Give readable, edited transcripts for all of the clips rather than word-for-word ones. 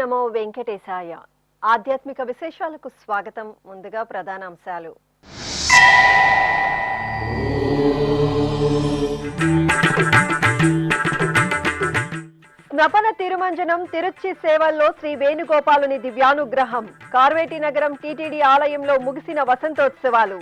నమో వెంకటేశాయ. ఆధ్యాత్మిక విశేషాలకు స్వాగతం. ముందుగా ప్రధానాంశాలు. స్నపన తిరుమంజనం తిరుచి సేవల్లో శ్రీ వేణుగోపాలుని దివ్యానుగ్రహం. కార్వేటి నగరం టీటీడీ ఆలయంలో ముగిసిన వసంతోత్సవాలు.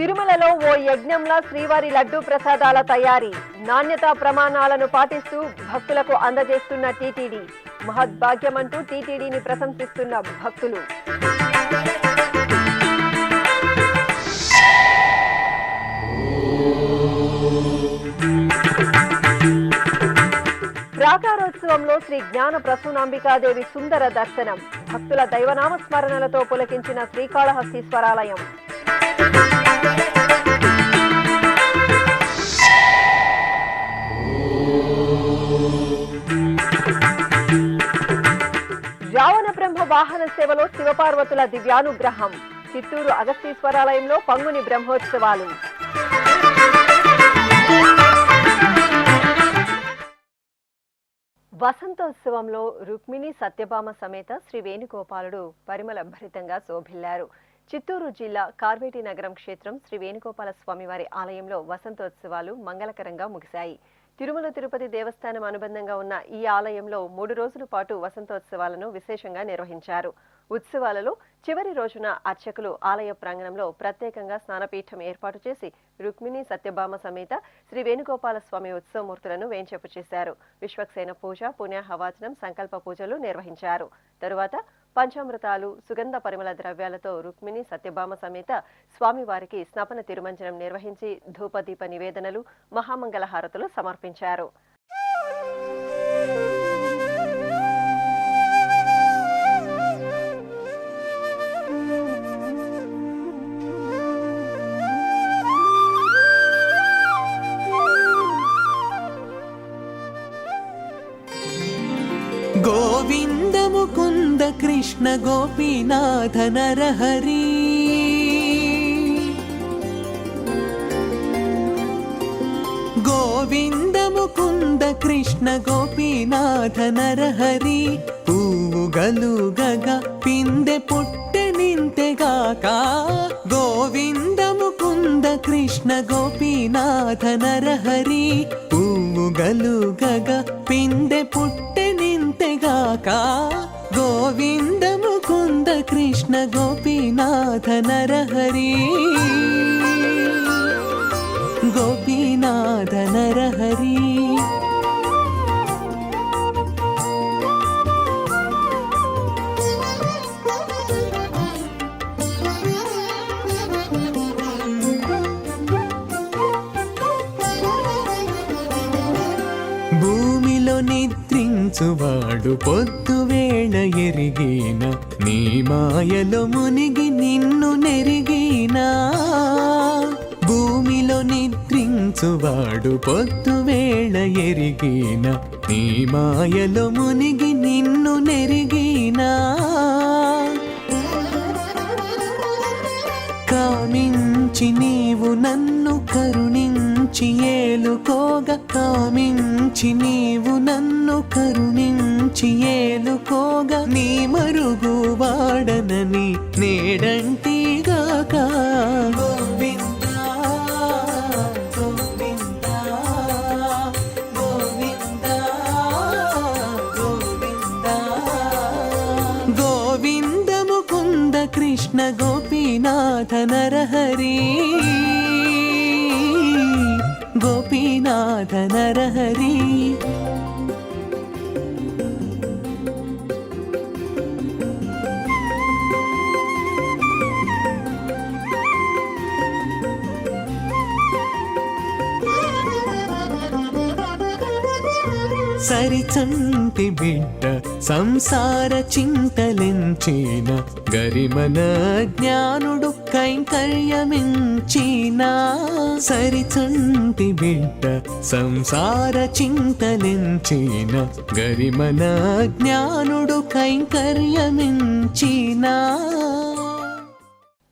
తిరుమలలో ఓ యజ్ఞంలా శ్రీవారి లడ్డూ ప్రసాదాల తయారీ. నాణ్యతా ప్రమాణాలను పాటిస్తూ భక్తులకు అందజేస్తున్న టీటీడీ. మహద్భాగ్యమంటూ టీటీడీని ప్రశంసిస్తున్న భక్తులు. ప్రాకారోత్సవంలో శ్రీ జ్ఞాన ప్రసూనాంబికాదేవి సుందర దర్శనం. భక్తుల దైవనామ స్మరణలతో పులకించిన శ్రీకాళహస్తీశ్వరాలయం. రావణ బ్రహ్మ వాహన సేవలో శివపార్వతుల దివ్యానుగ్రహం. చిత్తూరు అగస్తీశ్వరాలయంలో పంగుని బ్రహ్మోత్సవాలు. వసంతోత్సవంలో రుక్మిణి సత్యభామ సమేత శ్రీ వేణుగోపాలుడు పరిమళ భరితంగా శోభిల్లారు. చిత్తూరు జిల్లా కార్వేటి నగరం క్షేత్రం శ్రీ వేణుగోపాల స్వామివారి ఆలయంలో వసంతోత్సవాలు మంగళకరంగా ముగిశాయి. తిరుమల తిరుపతి దేవస్థానం అనుబంధంగా ఉన్న ఈ ఆలయంలో 3 రోజుల పాటు వసంతోత్సవాలను విశేషంగా నిర్వహించారు. ఉత్సవాలలో చివరి రోజున అర్చకులు ఆలయ ప్రాంగణంలో ప్రత్యేకంగా స్నానపీఠం ఏర్పాటు చేసి రుక్మిణి సత్యభామ సమేత శ్రీ వేణుగోపాల స్వామి ఉత్సవమూర్తులను వేంచేపు చేశారు. విశ్వక్సేన పూజ, పుణ్యహవాచనం, సంకల్ప పూజలు నిర్వహించారు. తరువాత పంచామృతాలు, సుగంధ పరిమళ ద్రవ్యాలతో రుక్మిణి సత్యభామ సమేత స్వామివారికి స్నపన తిరుమంజనం నిర్వహించి ధూపదీప నివేదనలు, మహామంగళ హారతులు సమర్పించారు. గోవింద ముకుంద కృష్ణ గోపీనాథ నరహరి. గోవింద ముకుంద కృష్ణ గోపీనాథ నరహరి. పువ్వు గలుగగ పిందె పుట్టె నింతెగాక. గోవింద ముకుంద కృష్ణ గోపీనాథ నరహరి. పువ్వు గలుగగ పిందె పుట్టె నింతెగాక. గోవింద ముకుంద కృష్ణ గోపీనాథ నరహరి. గోపీనాథ నరహరి. భూమిలో నిద్రించువాడు పొద్దువేళ ఎరిగిన. నీ మాయలో మునిగి నిన్ను నెరిగినా. భూమిలో నిద్రించువాడు పొద్దువేళ ఎరిగిన. నీ మాయలో మునిగి నిన్ను నెరిగినా. కామించి నీవు నన్ను కరుణించి ఏలుకోగా. కామించి నీవు నన్ను కరుణించి ఏలుకోగా. నీ మరుగు వాడనని నేడంటిగాక. గోవింద గోవింద గోవింద గోవింద. గోవింద ముకుంద కృష్ణ గోపీనాథ నరహరి. గోపీనాథ నరహరి. సరిచంటి బిడ్డ సంసార చింతలెంచిన. గరిమన జ్ఞానుడు కైంకర్యమించిన. సరిచంటి బిడ్డ సంసార చింతలెంచిన. గరిమన జ్ఞానుడు కైంకర్యమించిన.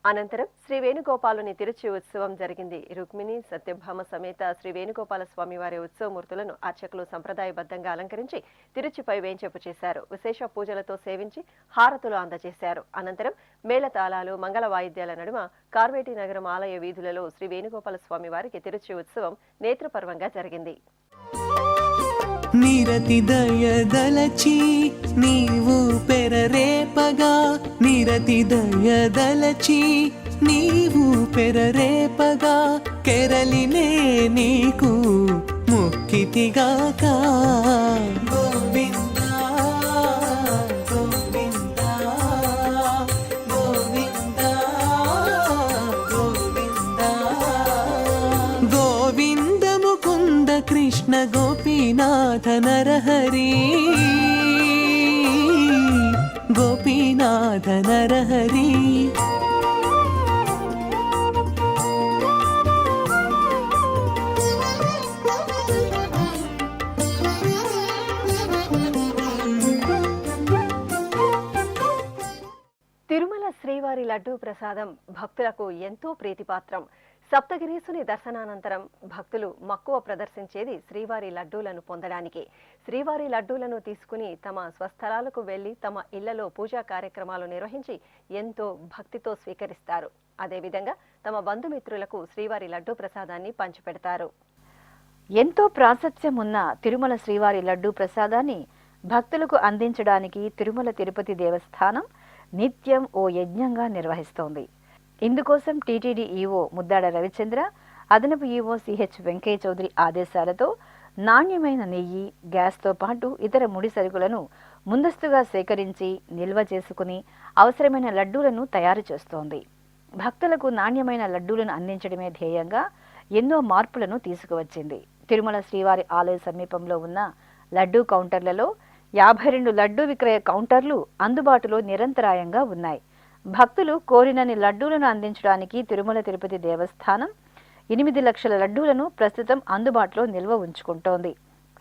అనంతరం శ్రీ వేణుగోపాలుని తిరుచి ఉత్సవం జరిగింది. రుక్మిణి సత్యభామ సమేత శ్రీ వేణుగోపాల స్వామివారి ఉత్సవమూర్తులను అర్చకులు సంప్రదాయబద్ధంగా అలంకరించి తిరుచిపై వేంచేపు చేశారు. విశేష పూజలతో సేవించి హారతులు అందజేశారు. అనంతరం మేళతాళాలు, మంగళ వాయిద్యాల నడుమ కార్వేటి నగరం ఆలయ వీధులలో శ్రీ వేణుగోపాల స్వామివారికి తిరుచి ఉత్సవం నేత్రపర్వంగా జరిగింది. నిరతి దయదలచి నీవు పెరరేపగా, నిరతి దయదలచి నీవు పెరరేపగా, కెరలినే నీకు ముక్కితిగాక. గోవింద గోవింద గోవింద గోవింద గోవింద ముకుంద కృష్ణ గోపీనాథ నరహరి, గోపీనాథ నరహరి. తిరుమల శ్రీవారి లడ్డూ ప్రసాదం భక్తులకు ఎంతో ప్రీతిపాత్రం. సప్తగిరీసుని దర్శనానంతరం భక్తులు మక్కువ ప్రదర్శించేది శ్రీవారి లడ్డూలను పొందడానికి. శ్రీవారి లడ్డూలను తీసుకుని తమ స్వస్థలాలకు వెళ్లి తమ ఇళ్లలో పూజా కార్యక్రమాలు నిర్వహించి ఎంతో భక్తితో స్వీకరిస్తారు. అదేవిధంగా తమ బంధుమిత్రులకు శ్రీవారి లడ్డూ ప్రసాదాన్ని పంచిపెడతారు. ఎంతో ప్రాశస్త్యం ఉన్న తిరుమల శ్రీవారి లడ్డూ ప్రసాదాన్ని భక్తులకు అందించడానికి తిరుమల తిరుపతి దేవస్థానం నిత్యం ఓ యజ్ఞంగా నిర్వహిస్తోంది. ఇందుకోసం టీటీడీ ఈవో ముద్దాడ రవిచంద్ర, అదనపు ఈవో సిహెచ్ వెంకయ్య చౌదరి ఆదేశాలతో నాణ్యమైన నెయ్యి, గ్యాస్తో పాటు ఇతర ముడి సరుకులను ముందస్తుగా సేకరించి నిల్వ చేసుకుని అవసరమైన లడ్డూలను తయారు చేస్తోంది. భక్తులకు నాణ్యమైన లడ్డూలను అందించడమే ధ్యేయంగా ఎన్నో మార్పులను తీసుకువచ్చింది. తిరుమల శ్రీవారి ఆలయ సమీపంలో ఉన్న లడ్డూ కౌంటర్లలో 52 లడ్డూ విక్రయ కౌంటర్లు అందుబాటులో నిరంతరాయంగా ఉన్నాయి. భక్తులు కోరినన్ని లడ్డూలను అందించడానికి తిరుమల తిరుపతి దేవస్థానం 8 లక్షల లడ్డూలను ప్రస్తుతం అందుబాటులో నిల్వ ఉంచుకుంటోంది.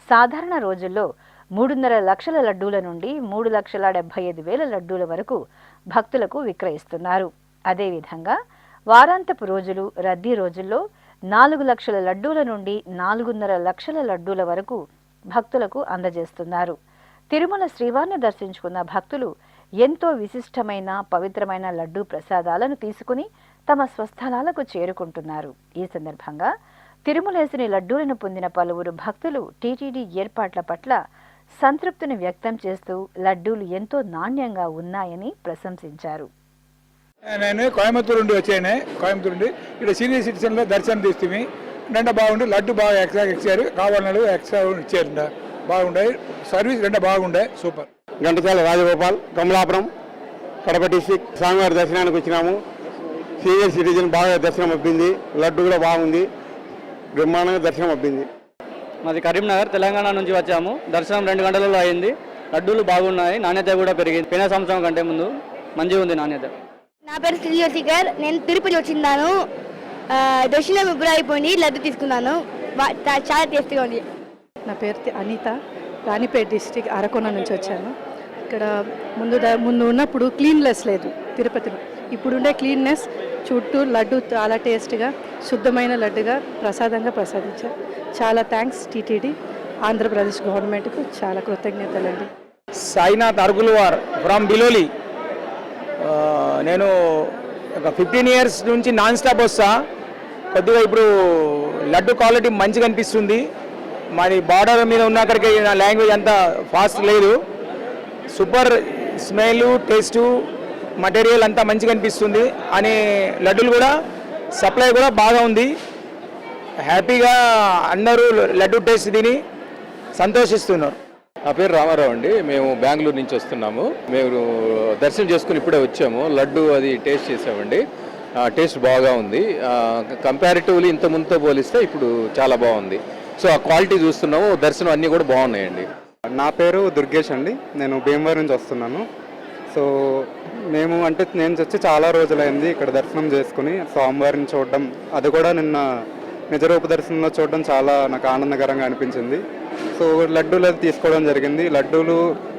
సాధారణ రోజుల్లో 3.5 లక్షల లడ్డూల నుండి 3,75,000 లడ్డూల వరకు భక్తులకు విక్రయిస్తున్నారు. అదేవిధంగా వారాంతపు రోజులు, రద్దీ రోజుల్లో 4 లక్షల లడ్డూల నుండి 4.5 లక్షల లడ్డూల వరకు భక్తులకు అందజేస్తున్నారు. తిరుమల శ్రీవారిని దర్శించుకున్న భక్తులు ఎంతో విశిష్టమైన పవిత్రమైన లడ్డూ ప్రసాదాలను తీసుకుని తమ స్వస్థలాలకు చేరుకుంటున్నారు. ఈ సందర్భంగా తిరుమలేసుని లడ్డూలను పొందిన పలువురు భక్తులు టీటీడీ ఏర్పాట్ల పట్ల సంతృప్తిని వ్యక్తం చేస్తూ లడ్డూలు ఎంతో నాణ్యంగా ఉన్నాయని ప్రశంసించారు. నేను కోయంబత్తూరు నుండి వచ్చాను. కోయంబత్తూరు నుండి ఇక్కడ సీనియర్ సిటిజన్లో దర్శనం తీస్తుంది. నిండా బాగుంది. లడ్డు బాగా ఎక్స్ట్రా ఇచ్చారు, కావాలన్నాడు ఎక్స్ట్రా ఇచ్చారు. బాగుండాయి సర్వీస్, రెండు బాగుండే, సూపర్. ఘంటసాల రాజగోపాల్, కమలాపురం, కడప డిస్టిక్. స్వామివారి దర్శనానికి వచ్చినాము. సీనియర్ సిటిజన్ బాగా దర్శనం అబ్బింది. లడ్డు కూడా బాగుంది, బ్రహ్మాండంగా దర్శనం అబ్బింది. మాది కరీంనగర్, తెలంగాణ నుంచి వచ్చాము. దర్శనం 2 గంటలలో అయింది. లడ్డూలు బాగున్నాయి, నాణ్యత కూడా పెరిగింది. పోయిన సంవత్సరం కంటే ముందు మంచిగా ఉంది నాణ్యత. నా పేరు శ్రీజోశికర్. నేను తిరుపతి వచ్చిన్నాను. దర్శనం ఇప్పుడు అయిపోయింది. లడ్డు తీసుకున్నాను. చాలా టేస్టీగా ఉంది. నా పేరు అనిత, రాణిపేట డిస్టిక్, అరకొన నుంచి వచ్చాను. ఇక్కడ ముందు ఉన్నప్పుడు క్లీన్లెస్ లేదు తిరుపతిలో. ఇప్పుడుండే క్లీన్నెస్, చుట్టూ లడ్డు చాలా టేస్ట్గా, శుద్ధమైన లడ్డుగా ప్రసాదంగా ప్రసాదించారు. చాలా థ్యాంక్స్ టీటీడీ, ఆంధ్రప్రదేశ్ గవర్నమెంట్కు చాలా కృతజ్ఞతలండి. సాయినాథ్ అరుగులవార్ ఫ్రమ్ బిలోలి. నేను ఒక 15 ఇయర్స్ నుంచి నాన్ స్టాప్ వస్తా. కొద్దిగా ఇప్పుడు లడ్డు క్వాలిటీ మంచిగా అనిపిస్తుంది. మరి బార్డర్ మీద ఉన్న అక్కడికి నా లాంగ్వేజ్ అంతా ఫాస్ట్ లేదు. సూపర్ స్మెల్, టేస్టు, మటీరియల్ అంతా మంచిగా అనిపిస్తుంది. అని లడ్డూలు కూడా సప్లై కూడా బాగా ఉంది. హ్యాపీగా అందరూ లడ్డు టేస్ట్ తిని సంతోషిస్తున్నారు. నా పేరు రామారావు అండి. మేము బెంగళూరు నుంచి వస్తున్నాము. మేము దర్శనం చేసుకుని ఇప్పుడే వచ్చాము. లడ్డు అది టేస్ట్ చేసామండి. టేస్ట్ బాగా ఉంది. కంపారిటివ్లీ ఇంత ముందుతో పోలిస్తే ఇప్పుడు చాలా బాగుంది. సో ఆ క్వాలిటీ చూస్తున్నాము. దర్శనం అన్నీ కూడా బాగున్నాయండి. నా పేరు దుర్గేష్ అండి. నేను భీమవరం నుంచి వస్తున్నాను. సో నేను వచ్చి చాలా రోజులైంది ఇక్కడ దర్శనం చేసుకుని స్వామివారిని చూడడం. అది కూడా నిన్న నిజరూప దర్శనంలో చూడడం చాలా నాకు ఆనందకరంగా అనిపించింది. సో లడ్డూలు తీసుకోవడం జరిగింది. లడ్డూలు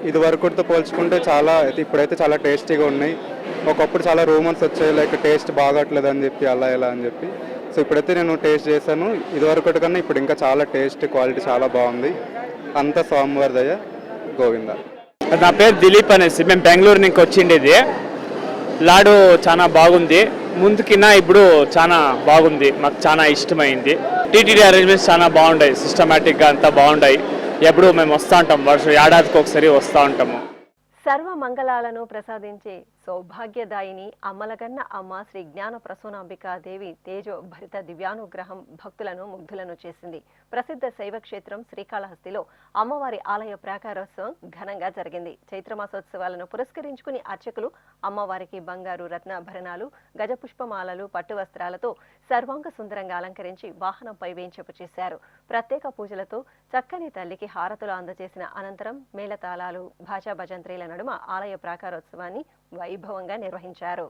ఇది వరకుతో పోల్చుకుంటే ఇప్పుడైతే చాలా టేస్టీగా ఉన్నాయి. ఒకప్పుడు చాలా రూమర్స్ వచ్చాయి, లైక్ టేస్ట్ బాగట్లేదు అని చెప్పి అలా ఇలా అని చెప్పి. సో ఇప్పుడైతే నేను టేస్ట్ చేశాను, ఇదివరకటి కన్నా ఇప్పుడు ఇంకా చాలా టేస్ట్ క్వాలిటీ చాలా బాగుంది. అంతా స్వామివారి దయ, గోవింద. నా పేరు దిలీప్ అనేసి, మేము బెంగళూరు నుంచి వచ్చిండేది. లాడు చాలా బాగుంది, ముందుకిన్నా ఇప్పుడు చాలా బాగుంది, మాకు చాలా ఇష్టమైంది. టీటీడీ అరేంజ్మెంట్స్ చాలా బాగుంటాయి, సిస్టమేటిక్గా అంతా బాగుంటాయి. ఎప్పుడు మేము వస్తూ ఉంటాం, ఏడాదికి ఒకసారి వస్తూ ఉంటాము. సర్వ మంగళాలను ప్రసాదించే సౌభాగ్యదాయిని అమ్మలగన్న అమ్మ శ్రీ జ్ఞాన ప్రసూనాంబికా దేవి తేజో భరిత దివ్యానుగ్రహం భక్తులను ముగ్ధులను చేసింది. ప్రసిద్ధ శైవ క్షేత్రం శ్రీకాళహస్తిలో అమ్మవారి ఆలయ ప్రాకారోత్సవం ఘనంగా జరిగింది. చైత్రమాసోత్సవాలను పురస్కరించుకుని అర్చకులు అమ్మవారికి బంగారు రత్నాభరణాలు, గజపుష్పమాలలు, పట్టు వస్త్రాలతో సర్వాంగ సుందరంగా అలంకరించి వాహనంపై వేంచేపు చేశారు. ప్రత్యేక పూజలతో చక్కని తల్లికి హారతులు అందజేసిన అనంతరం మేళతాళాలు, భాషా భజంత్రీల నడుమ ఆలయ ప్రాకారోత్సవాన్ని వైభవంగా నిర్వహించారు.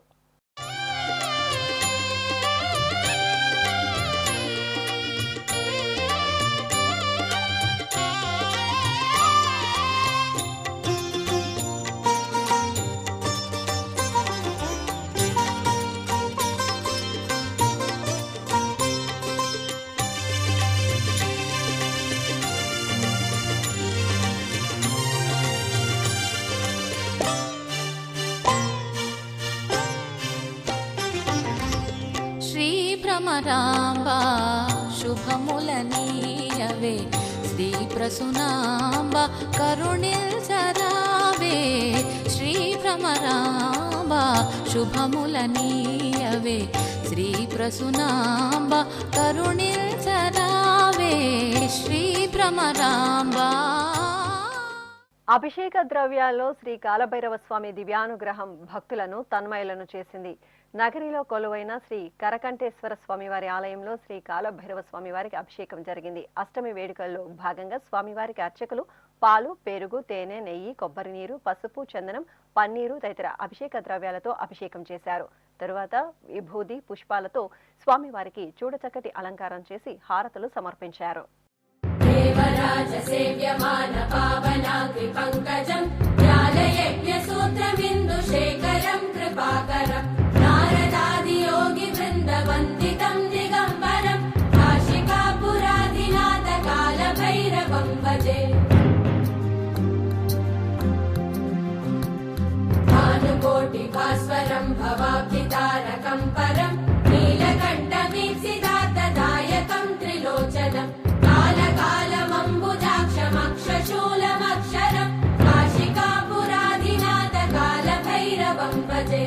భ్రమరాంబా శుభములనీయవే, శ్రీ ప్రసూనాంబ కరుణిల్చరావే. శ్రీ భ్రమరాంబా శుభములనీయవే, శ్రీ ప్రసూనాంబ కరుణిల్చరావే. శ్రీ భ్రమరాంబా. అభిషేక ద్రవ్యాల్లో శ్రీ కాలభైరవ స్వామి దివ్యానుగ్రహం భక్తులను తన్మయులను చేసింది. నగరిలో కొలువైన శ్రీ కరకంఠేశ్వర స్వామివారి ఆలయంలో శ్రీ కాలభైరవ స్వామివారికి అభిషేకం జరిగింది. అష్టమి వేడుకల్లో భాగంగా స్వామివారికి అర్చకులు పాలు, పెరుగు, తేనె, నెయ్యి, కొబ్బరి నీరు, పసుపు, చందనం, పన్నీరు తదితర అభిషేక ద్రవ్యాలతో అభిషేకం చేశారు. తరువాత విభూది, పుష్పాలతో స్వామివారికి చూడచక్కటి అలంకారం చేసి హారతులు సమర్పించారు. దేవరాజ సేవ్యమాన పావనాగ్రి పంకజం జ్ఞానయజ్ఞ సూత్రమిందు శేఖరం కృపాకరం నారదాది యోగి బృంద వందితం దిగంబరం కాశికాపురాధినాథ కాల భైరవం భజే. భానుకోటి భాస్వరం భవాబ్ధితారకం పరం నీలకంఠమీప్సితార్థదాయకం త్రిలోచనం కాలకాలమంబుజాక్షమక్షశూలమక్షరం కాశికాపురాధినాథ కాల భైరవం భజే.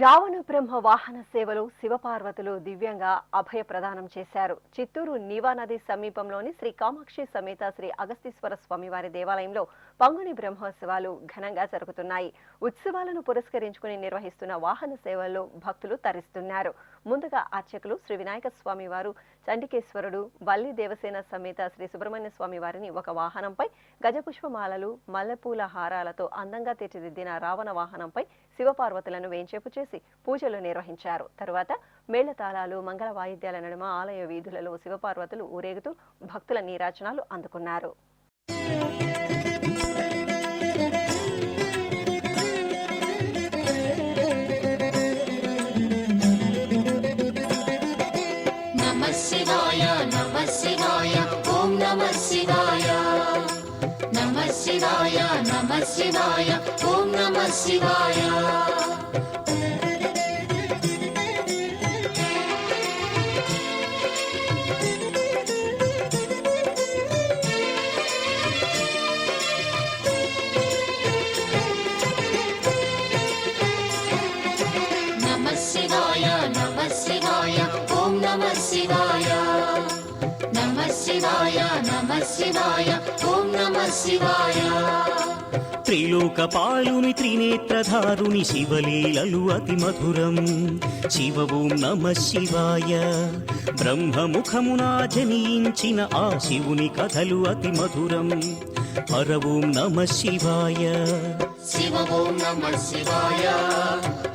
రావణ బ్రహ్మ వాహన సేవలో శివపార్వతులు దివ్యంగా అభయ ప్రదానం చేశారు. చిత్తూరు నీవా నది సమీపంలోని శ్రీ కామాక్షి సమేత శ్రీ అగస్తీశ్వర స్వామివారి దేవాలయంలో పంగుని బ్రహ్మోత్సవాలు ఘనంగా జరుగుతున్నాయి. ఉత్సవాలను పురస్కరించుకుని నిర్వహిస్తున్న వాహన సేవల్లో భక్తులు తరిస్తున్నారు. ముందుగా అర్చకులు శ్రీ వినాయక స్వామి వారు, చండికేశ్వరుడు, వల్లి దేవసేన సమేత శ్రీ సుబ్రహ్మణ్య స్వామి వారిని ఒక వాహనంపై గజపుష్పమాలలు, మల్లెపూల హారాలతో అందంగా తీర్చిదిద్దిన రావణ వాహనంపై శివపార్వతులను వేంచేపు చేసి పూజలు నిర్వహించారు. తరువాత మేళతాళాలు, మంగళ వాయిద్యాల నడుమ ఆలయ వీధులలో శివపార్వతులు ఊరేగుతూ భక్తుల నీరాజనాలు అందుకున్నారు. శివాయ నమః శివాయ ఓం నమః శివాయ నమః శివాయ నమః శివాయ ఓం నమః శివాయ. నమః శివాయ నమః శివాయ ఓం నమః శివాయ నమః శివాయ నమః శివాయ ఓం నమః శివాయ. త్రిలోకపాలుని త్రినేత్రధారుని శివలీలలు అతి మధురం. శివ ఓం నమః శివాయ. బ్రహ్మముఖమునా జనించిన ఆ శివుని కథలు అతి మధురం. హర ఓం నమః శివాయ శివ ఓం నమః శివాయ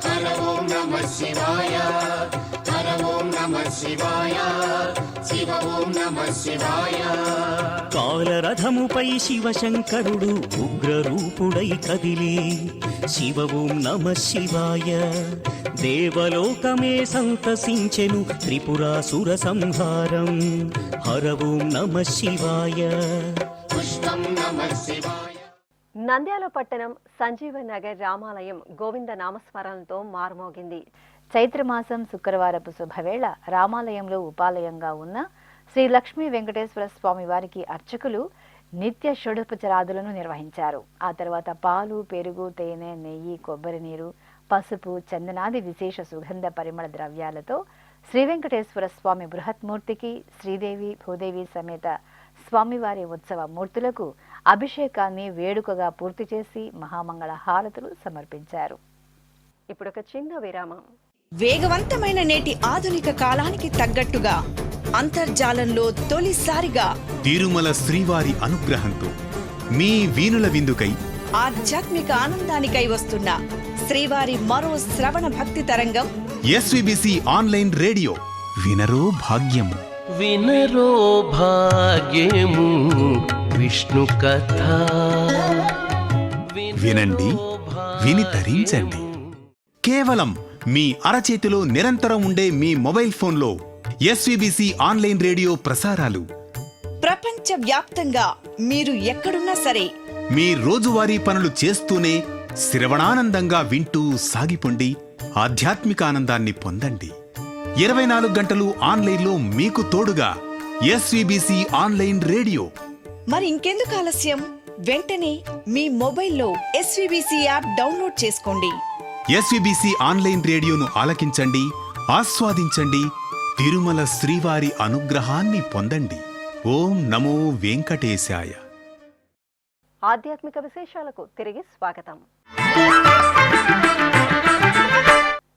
హర ఓం నమః శివాయ హర ఓం నమః శివాయ శివ ఓం నమః శివాయ కాలరథముపై శివశంకరుడు ఉగ్రరూపుడై కదిలి శివ ఓం నమః శివాయ దేవలోకమే సంతసించెను త్రిపురాసుర సంహారం హర ఓం నమః శివాయ పుష్పం నమః శివాయ. నంద్యాల పట్టణం సంజీవనగర్ రామాలయం గోవింద నామస్మరణతో మారుమోగింది. చైత్రమాసం శుక్రవారపు శుభవేళ రామాలయంలో ఉపాలయంగా ఉన్న శ్రీ లక్ష్మీ వెంకటేశ్వర స్వామి వారికి అర్చకులు నిత్య షోడోపచారాదులను నిర్వహించారు. ఆ తర్వాత పాలు, పెరుగు, తేనె, నెయ్యి, కొబ్బరి నీరు, పసుపు, చందనాది విశేష సుగంధ పరిమళ ద్రవ్యాలతో శ్రీ వెంకటేశ్వర స్వామి బృహత్మూర్తికి, శ్రీదేవి భూదేవి సమేత స్వామివారి ఉత్సవ మూర్తులకు అభిషేకాన్ని వేడుకగా పూర్తి చేసి మహామంగళ హారతులు సమర్పించారు. ఇప్పుడు ఒక చిన్న విరామం. వేగవంతమైన నేటి ఆధునిక కాలానికి తగ్గట్టుగా అంతర్జాలంలో తొలిసారిగా తిరుమల శ్రీవారి అనుగ్రహంతో మీ వీణుల విందుకై ఆధ్యాత్మిక ఆనందానికై వస్తున్న శ్రీవారి మరో శ్రవణ భక్తి తరంగం ఎస్విబిసి ఆన్లైన్ రేడియో వినరో భాగ్యము. వినరో భాగ్యము విష్ణు కథ వినండి, విని తరించండి. కేవలం మీ అరచేతిలో నిరంతరం ఉండే మీ మొబైల్ ఫోన్లో ఎస్విబిసి ఆన్లైన్ రేడియో ప్రసారాలు ప్రపంచ వ్యాప్తంగా మీరు ఎక్కడున్నా సరే మీ రోజువారీ పనులు చేస్తూనే శ్రవణానందంగా వింటూ సాగిపోండి, ఆధ్యాత్మిక ఆనందాన్ని పొందండి. 24 గంటలు ఆన్లైన్లో మీకు తోడుగా ఎస్విబిసి ఆన్లైన్ రేడియో. మరి ఇంకెందుకు ఆలస్యం? వెంటనే మీ మొబైల్లో ఎస్విబిసి యాప్ డౌన్లోడ్ చేసుకోండి. ఎస్విబిసి ఆన్లైన్ రేడియోను ఆలకించండి, ఆస్వాదించండి, తిరుమల శ్రీవారి అనుగ్రహాన్ని పొందండి. ఓం నమో వెంకటేశాయ. ఆధ్యాత్మిక విశేషాలకు తిరిగి స్వాగతం.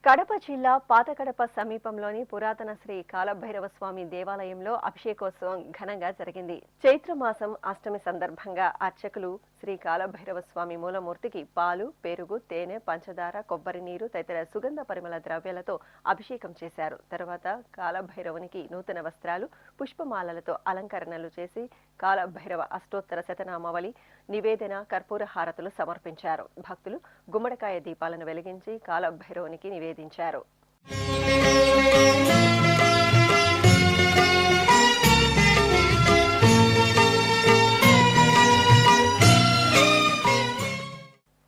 కడప జిల్లా పాతకడప సమీపంలోని పురాతన శ్రీ కాలభైరవ స్వామి దేవాలయంలో అభిషేకోత్సవం ఘనంగా జరిగింది. చైత్రమాసం అష్టమి సందర్భంగా అర్చకులు శ్రీ కాలభైరవ స్వామి మూలమూర్తికి పాలు, పెరుగు, తేనె, పంచదార, కొబ్బరి నీరు తదితర సుగంధ పరిమళ ద్రవ్యాలతో అభిషేకం చేశారు. తర్వాత కాలభైరవునికి నూతన వస్త్రాలు, పుష్పమాలలతో అలంకరణలు చేసి కాలభైరవ అష్టోత్తర శతనామావళి, నివేదన, కర్పూర హారతులు సమర్పించారు. భక్తులు గుమ్మడికాయ దీపాలను వెలిగించి కాలభైరవునికి నివేదించారు.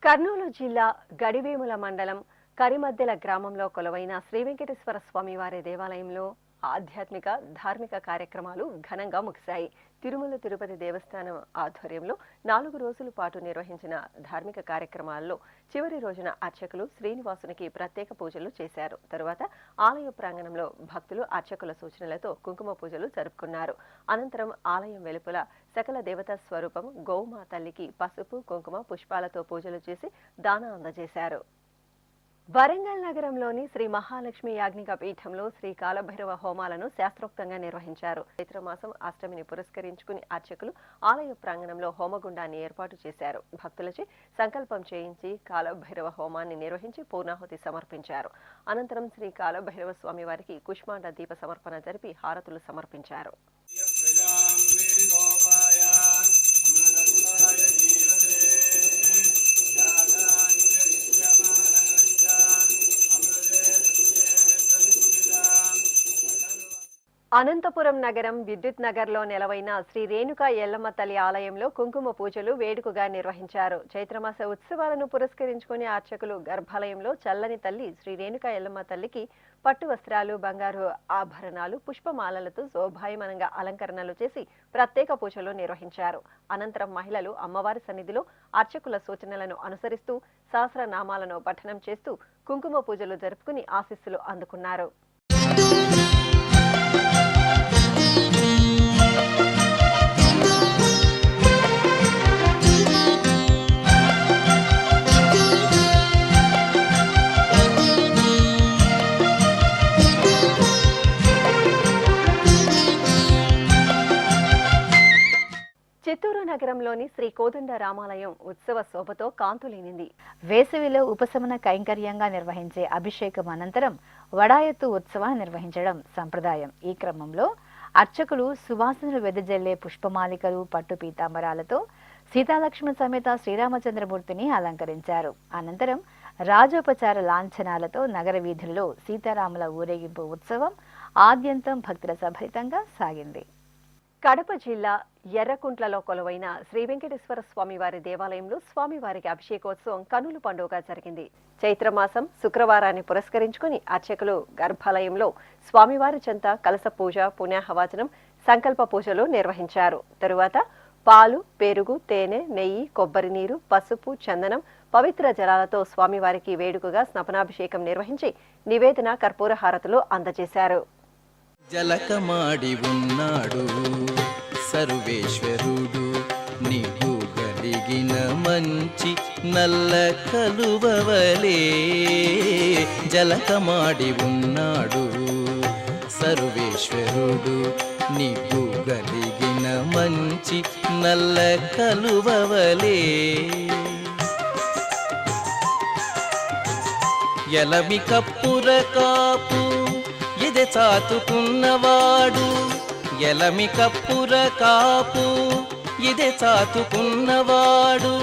కర్నూలు జిల్లా గడివేముల మండలం కరిమద్దెల గ్రామంలో కొలువైన శ్రీ వెంకటేశ్వర స్వామి వారి దేవాలయంలో ఆధ్యాత్మిక ధార్మిక కార్యక్రమాలు ఘనంగా ముగిశాయి. తిరుమల తిరుపతి దేవస్థానం ఆధ్వర్యంలో 4 రోజుల పాటు నిర్వహించిన ధార్మిక కార్యక్రమాల్లో చివరి రోజున అర్చకులు శ్రీనివాసునికి ప్రత్యేక పూజలు చేశారు. తరువాత ఆలయ ప్రాంగణంలో భక్తులు అర్చకుల సూచనలతో కుంకుమ పూజలు జరుపుకున్నారు. అనంతరం ఆలయం వెలుపల సకల దేవతా స్వరూపం గౌమా తల్లికి పసుపు, కుంకుమ, పుష్పాలతో పూజలు చేసి దాన అందజేశారు. వరంగల్ నగరంలోని శ్రీ మహాలక్ష్మి యాజ్ఞిక పీఠంలో శ్రీ కాలభైరవ హోమాలను శాస్త్రోక్తంగా నిర్వహించారు. చైత్రమాసం అష్టమిని పురస్కరించుకుని అర్చకులు ఆలయ ప్రాంగణంలో హోమగుండాన్ని ఏర్పాటు చేశారు. భక్తులచే సంకల్పం చేయించి కాలభైరవ హోమాన్ని నిర్వహించి పూర్ణాహుతి సమర్పించారు. అనంతరం శ్రీ కాలభైరవ స్వామి వారికి కుష్మాండ దీప సమర్పణ జరిపి హారతులు సమర్పించారు. అనంతపురం నగరం విద్యుత్ నగర్లో నెలవైన శ్రీ రేణుకా ఎల్లమ్మ తల్లి ఆలయంలో కుంకుమ పూజలు వేడుకగా నిర్వహించారు. చైత్రమాస ఉత్సవాలను పురస్కరించుకుని అర్చకులు గర్భాలయంలో చల్లని తల్లి శ్రీ రేణుకా ఎల్లమ్మ తల్లికి పట్టు వస్త్రాలు, బంగారు ఆభరణాలు, పుష్పమాలలతో శోభాయమానంగా అలంకరణలు చేసి ప్రత్యేక పూజలు నిర్వహించారు. అనంతరం మహిళలు అమ్మవారి సన్నిధిలో అర్చకుల సూచనలను అనుసరిస్తూ సహస్రనామాలను పఠనం చేస్తూ కుంకుమ పూజలు జరుపుకుని ఆశీస్సులు అందుకున్నారు. చిత్తూరు నగరం నగరంలోని శ్రీ కోదండ రామాలయం ఉత్సవ శోభతో కాంతులీనింది. వేసవిలో ఉపశమన కైంకర్యంగా నిర్వహించే అభిషేకం అనంతరం వడాయత్తు ఉత్సవాన్ని నిర్వహించడం సంప్రదాయం. ఈ క్రమంలో అర్చకులు సువాసనలు వెదజల్లే పుష్పమాలికలు, పట్టు పీతాంబరాలతో సీతాలక్ష్మణ సమేత శ్రీరామచంద్రమూర్తిని అలంకరించారు. అనంతరం రాజోపచార లాంఛనాలతో నగర వీధుల్లో సీతారాముల ఊరేగింపు ఉత్సవం ఆద్యంతం భక్తుల సభరితంగా సాగింది. కడప జిల్లా ఎర్రకుంట్లలో కొలువైన శ్రీ వెంకటేశ్వర స్వామివారి దేవాలయంలో స్వామివారికి అభిషేకోత్సవం కనుల పండుగగా జరిగింది. చైత్రమాసం శుక్రవారాన్ని పురస్కరించుకుని అర్చకులు గర్భాలయంలో స్వామివారి చెంత కలశ పూజ, పుణ్యాహవాచనం, సంకల్ప పూజలు నిర్వహించారు. తరువాత పాలు, పెరుగు, తేనె, నెయ్యి, కొబ్బరి నీరు, పసుపు, చందనం, పవిత్ర జలాలతో స్వామివారికి వేడుకగా స్నపనాభిషేకం నిర్వహించి నివేదన, కర్పూర హారతులు అందజేశారు. జలకమాడి ఉన్నాడు సర్వేశ్వరుడు, నీకు కలిగిన మంచి నల్ల కలువవలే. జలకమాడి ఉన్నాడు సర్వేశ్వరుడు, నీకు కలిగిన మంచి నల్ల కలువవలే. ఎలమి కప్పుర కాపు ఎదె చాతుకున్నవాడు, ఎలమి కప్పుర కాపు ఎదె చాతుకున్నవాడు,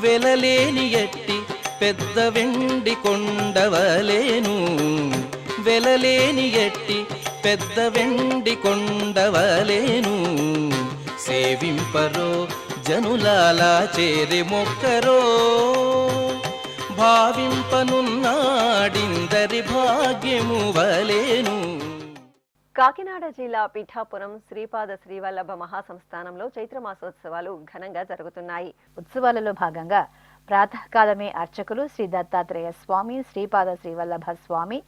వెలలేని ఎట్టి పెద్ద వెండి కొండవలేను. వెలలేని ఎట్టి పెద్ద వెండి కొండవలేను. సేవింపరో జనులాలా చేరి మొక్కరో, భావింపనున్నాడిందరి భాగ్యము వలేను. కాకినాడ జిల్లా పిఠాపురం శ్రీపాద శ్రీవల్లభ మహాసంస్థానంలో చైత్రమాసోత్సవాలు ఘనంగా జరుగుతున్నాయి. ఉత్సవాలలో భాగంగా ప్రాతకాలమే అర్చకులు శ్రీ దత్తాత్రేయ స్వామి, శ్రీపాద శ్రీవల్లభ స్వామి,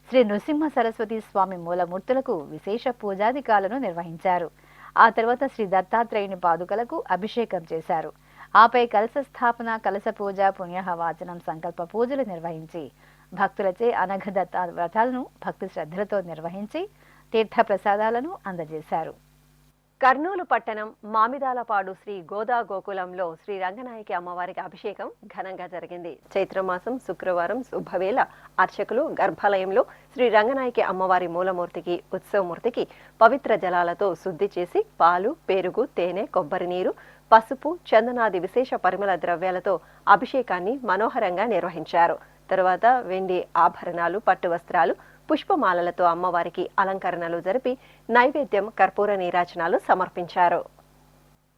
శ్రీ నృసింహ సరస్వతి స్వామి మూలమూర్తులకు విశేష పూజాధికాలను నిర్వహించారు. ఆ తర్వాత శ్రీ దత్తాత్రేయుని పాదుకలకు అభిషేకం చేశారు. ఆపై కలశ స్థాపన, కలశ పూజ, పుణ్యహవాచనం, సంకల్ప పూజలు నిర్వహించి భక్తులచే అనఘదత్త వ్రతాలను భక్తి శ్రద్ధలతో నిర్వహించి తీర్థ ప్రసాదాలను అందజేశారు. కర్నూలు పట్టణం మామిదాలపాడు శ్రీ గోదా గోకులంలో శ్రీ రంగనాయకి అమ్మవారికి అభిషేకం ఘనంగా జరిగింది. చైత్రమాసం శుక్రవారం శుభవేళ అర్చకులు గర్భాలయంలో శ్రీ రంగనాయకి అమ్మవారి మూలమూర్తికి, ఉత్సవమూర్తికి పవిత్ర జలాలతో శుద్ధి చేసి పాలు, పెరుగు, తేనె, కొబ్బరి నీరు, పసుపు, చందనాది విశేష పరిమళ ద్రవ్యాలతో అభిషేకాన్ని మనోహరంగా నిర్వహించారు. తరువాత వెండి ఆభరణాలు, పట్టు వస్త్రాలు, పుష్పమాలలతో అమ్మవారికి అలంకరణలు జరిపి నైవేద్యం, కర్పూర నీరాజనాలు సమర్పించారు.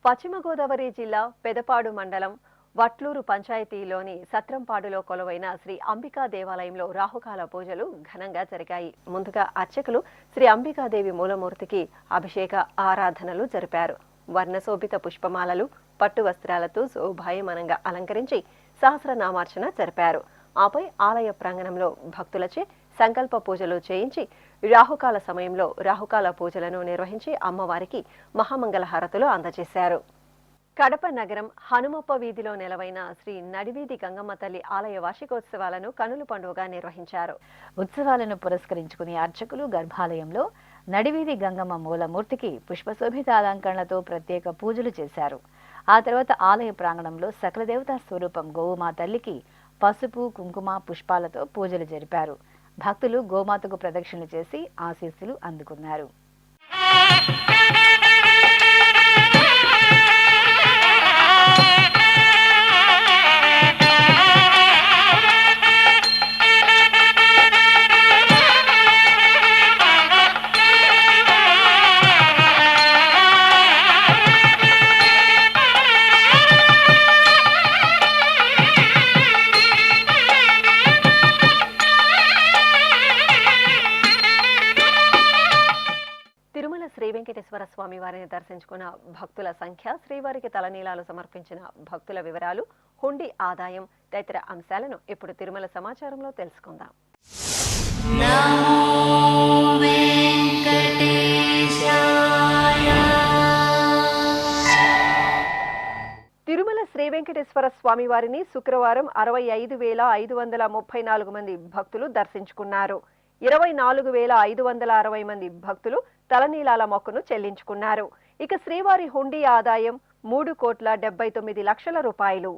పశ్చిమ గోదావరి జిల్లా పెదపాడు మండలం వట్లూరు పంచాయతీలోని సత్రంపాడులో కొలువైన శ్రీ అంబికా దేవాలయంలో రాహుకాల పూజలు ఘనంగా జరిగాయి. ముందుగా అర్చకులు శ్రీ అంబికాదేవి మూలమూర్తికి అభిషేక ఆరాధనలు జరిపారు. వర్ణశోభిత పుష్పమాలలు, పట్టు వస్త్రాలతో శోభాయమానంగా అలంకరించి సహస్రనామార్చన జరిపారు. ఆపై ఆలయ ప్రాంగణంలో భక్తులచే సంకల్ప పూజలు చేయించి రాహుకాల సమయంలో రాహుకాల పూజలను నిర్వహించి అమ్మవారికి మహామంగళ హారతులు అందజేశారు. కడప నగరం హనుమప్ప వీధిలో నెలవైన శ్రీ నడివీధి గంగమ్మ తల్లి ఆలయ వార్షికోత్సవాలను కనుల పండుగగా నిర్వహించారు. ఉత్సవాలను పురస్కరించుకుని అర్చకులు గర్భాలయంలో నడివీధి గంగమ్మ మూలమూర్తికి పుష్పశోభిత అలంకరణలతో ప్రత్యేక పూజలు చేశారు. ఆ తర్వాత ఆలయ ప్రాంగణంలో సకల దేవతా స్వరూపం గోవుమా తల్లికి పసుపు, కుంకుమ, పుష్పాలతో పూజలు జరిపారు. భక్తులు గోమాతకు ప్రదక్షిణలు చేసి ఆశీస్సులు అందుకున్నారు. వెంకటేశ్వర స్వామి వారిని దర్శించుకున్న భక్తుల సంఖ్య, శ్రీవారికి తలనీలాలు సమర్పించిన భక్తుల వివరాలు, హుండీ ఆదాయం తదితర అంశాలను ఇప్పుడు తిరుమల సమాచారంలో తెలుసుకుందాం. తిరుమల శ్రీ వెంకటేశ్వర స్వామి వారిని శుక్రవారం 65,534 మంది భక్తులు దర్శించుకున్నారు. 24,560 మంది భక్తులు తలనీలాల మొక్కును చెల్లించుకున్నారు. ఇక శ్రీవారి హుండీ ఆదాయం ₹3,79,00,000.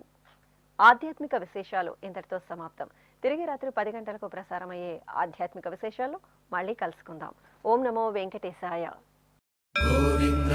ఆధ్యాత్మిక విశేషాలు ఇంతటితో సమాప్తం. తిరిగి రాత్రి 10 గంటలకు ప్రసారమయ్యే ఆధ్యాత్మిక విశేషాల్లో మళ్ళీ కలుసుకుందాం. ఓం నమో వెంకటేశాయ. గోవింద